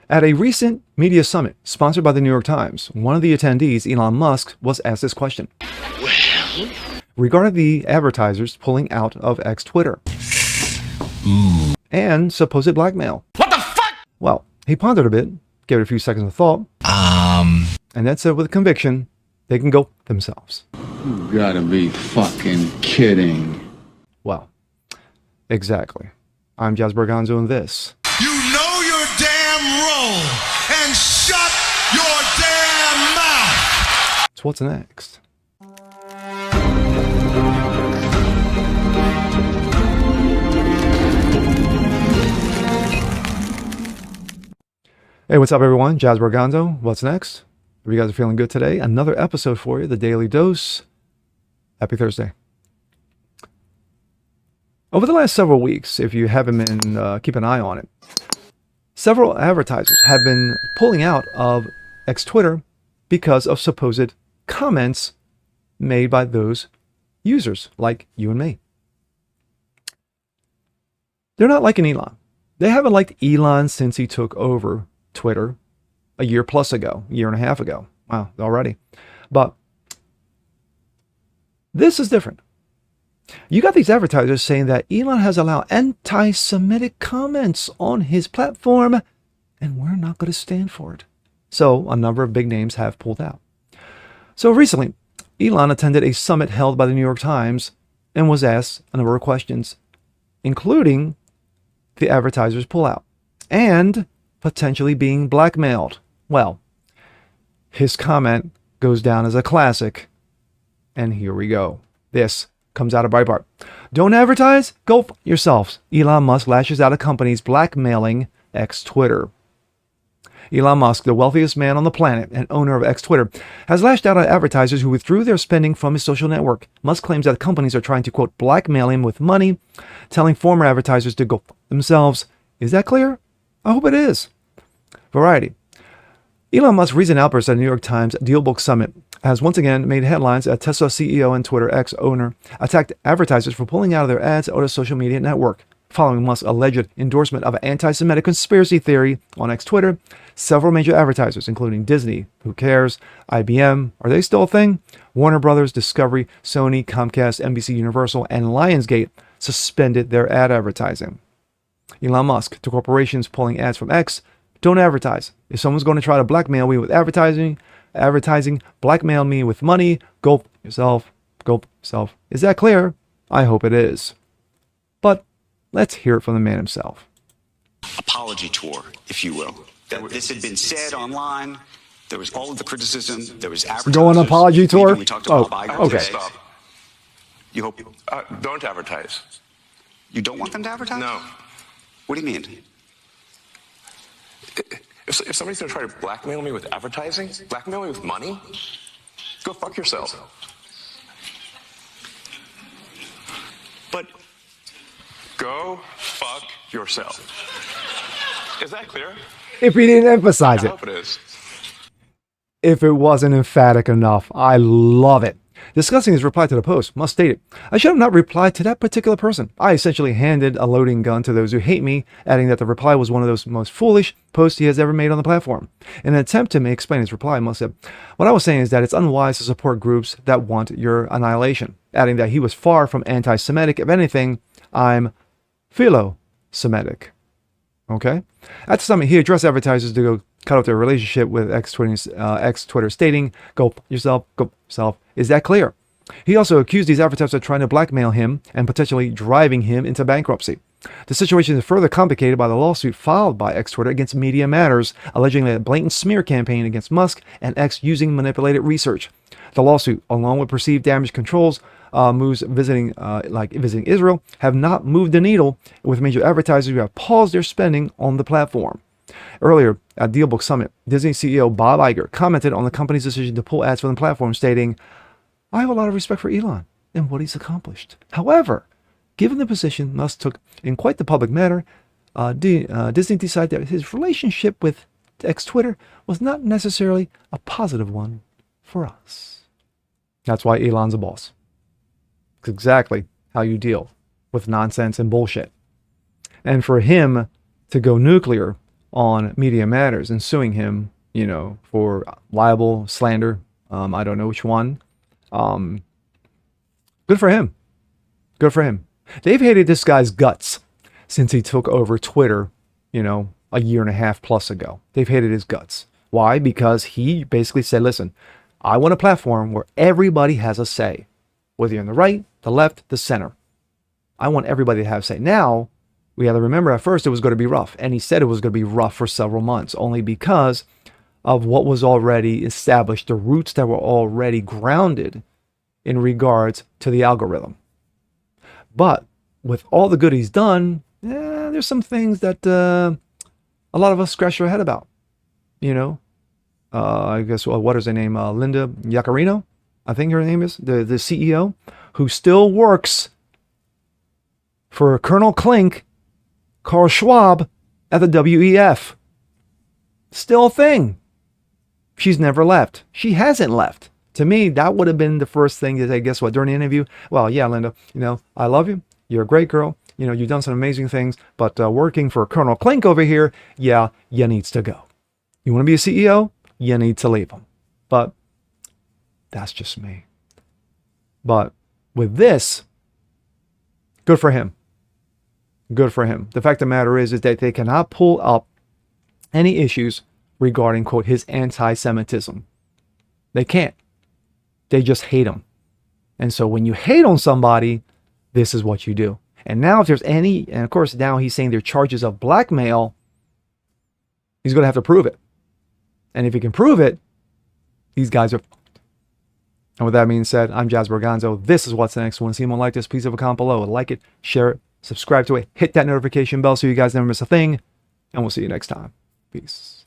At a recent media summit sponsored by the New York Times, one of the attendees, Elon Musk, was asked this question. Well? Regarding the advertisers pulling out of X Twitter. Ooh. And supposed blackmail. What the fuck? Well, he pondered a bit, gave it a few seconds of thought, and then said with conviction, they can go themselves. You gotta be fucking kidding. Well, exactly. I'm Jazz Berganzo, and this. You know your damn role and shut your damn mouth. So what's next? Hey, what's up, everyone? Jazz Berganzo. What's next? Hope you guys are feeling good today. Another episode for you, the Daily Dose. Happy Thursday. Over the last several weeks, if you haven't been, keep an eye on it, several advertisers have been pulling out of X Twitter because of supposed comments made by those users like you and me. They're not liking Elon. They haven't liked Elon since he took over Twitter a year and a half ago. Wow, already. But this is different. You got these advertisers saying that Elon has allowed anti-Semitic comments on his platform, and we're not going to stand for it. So a number of big names have pulled out. So recently, Elon attended a summit held by the New York Times and was asked a number of questions, including the advertisers pullout and potentially being blackmailed. Well, his comment goes down as a classic, and here we go. This comes out of Breitbart. Don't advertise? Go f yourselves. Elon Musk lashes out at companies blackmailing X Twitter. Elon Musk, the wealthiest man on the planet and owner of X Twitter, has lashed out at advertisers who withdrew their spending from his social network. Musk claims that companies are trying to, quote, blackmail him with money, telling former advertisers to go f themselves. Is that clear? I hope it is. Variety. Elon Musk's recent outburst at the New York Times DealBook Summit has once again made headlines as Tesla CEO and Twitter X owner attacked advertisers for pulling out of their ads on a social media network. Following Musk's alleged endorsement of an anti-Semitic conspiracy theory on X Twitter, several major advertisers, including Disney, Who Cares, IBM, are they still a thing? Warner Brothers, Discovery, Sony, Comcast, NBC Universal, and Lionsgate suspended their ad advertising. Elon Musk, to corporations pulling ads from X, don't advertise. If someone's going to try to blackmail me with advertising, blackmail me with money, go yourself, go yourself. Is that clear? I hope it is. But let's hear it from the man himself. Apology tour, if you will. That this had been said online. There was all of the criticism. There was advertisers. Go on apology tour? We talked to Bob Iger okay. today. You hope don't advertise. You don't want them to advertise? No. What do you mean? If somebody's going to try to blackmail me with advertising, blackmail me with money, go fuck yourself. But go fuck yourself. Is that clear? If he didn't emphasize I it. hope it is. If it wasn't emphatic enough, I love it. Discussing his reply to the post, Musk stated, I should have not replied to that particular person. I essentially handed a loading gun to those who hate me, adding that the reply was one of those most foolish posts he has ever made on the platform. In an attempt to explain his reply, Musk said, what I was saying is that it's unwise to support groups that want your annihilation, adding that he was far from anti-Semitic. If anything, I'm philo-Semitic. Okay? At the summit, he addressed advertisers to go cut off their relationship with X Twitter, stating, go yourself, go yourself. Is that clear? He also accused these advertisers of trying to blackmail him and potentially driving him into bankruptcy. The situation is further complicated by the lawsuit filed by X Twitter against Media Matters, alleging a blatant smear campaign against Musk and X using manipulated research. The lawsuit, along with perceived damage controls moves visiting Israel, have not moved the needle, with major advertisers who have paused their spending on the platform. Earlier at DealBook Summit, Disney CEO Bob Iger commented on the company's decision to pull ads from the platform, stating, I have a lot of respect for Elon and what he's accomplished. However, given the position Musk took in quite the public matter, Disney decided that his relationship with X Twitter was not necessarily a positive one for us. That's why Elon's a boss. It's exactly how you deal with nonsense and bullshit. And for him to go nuclear on Media Matters and suing him, for libel, slander. I don't know which one. Good for him. Good for him. They've hated this guy's guts since he took over Twitter, a year and a half plus ago. They've hated his guts. Why? Because he basically said, listen, I want a platform where everybody has a say, whether you're on the right, the left, the center. I want everybody to have a say. Now, we have to remember at first it was going to be rough. And he said it was going to be rough for several months, only because of what was already established, the roots that were already grounded in regards to the algorithm. But with all the good he's done, there's some things that a lot of us scratch our head about. I guess, what is her name? Linda Yaccarino, I think her name is, the CEO, who still works for Colonel Klink, Carl Schwab, at the WEF. Still a thing. She's never left. She hasn't left. To me, that would have been the first thing to say, guess what, during the interview? Well, yeah, Linda, I love you. You're a great girl. You've done some amazing things, but working for Colonel Klink over here, yeah, you needs to go. You want to be a CEO? You need to leave him. But that's just me. But with this, good for him. Good for him. The fact of the matter is that they cannot pull up any issues regarding, quote, his anti-Semitism. They can't. They just hate him. And so when you hate on somebody, this is what you do. And now if there's any, and of course now he's saying there are charges of blackmail, he's going to have to prove it. And if he can prove it, these guys are fucked. And with that being said, I'm Jazz Berganzo. This is What's Next. Want to see more like this? Please leave a comment below. Like it, share it, subscribe to it, hit that notification bell so you guys never miss a thing. And we'll see you next time. Peace.